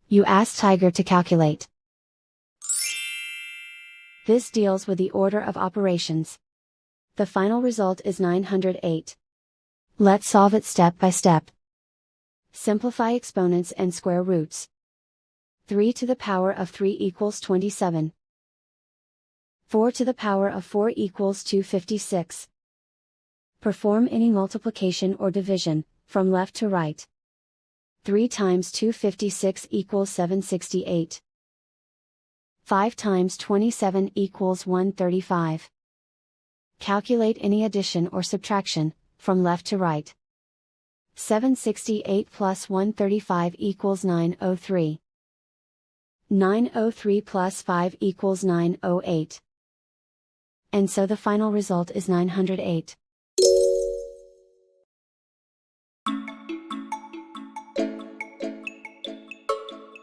You ask Tiger to calculate. This deals with the order of operations. The final result is 908. Let's solve it step by step. Simplify exponents and square roots. 3 to the power of 3 equals 27. 4 to the power of 4 equals 256. Perform any multiplication or division, from left to right. 3 times 256 equals 768. 5 times 27 equals 135. Calculate any addition or subtraction, from left to right. 768 plus 135 equals 903. 903 plus 5 equals 908. And so the final result is 908.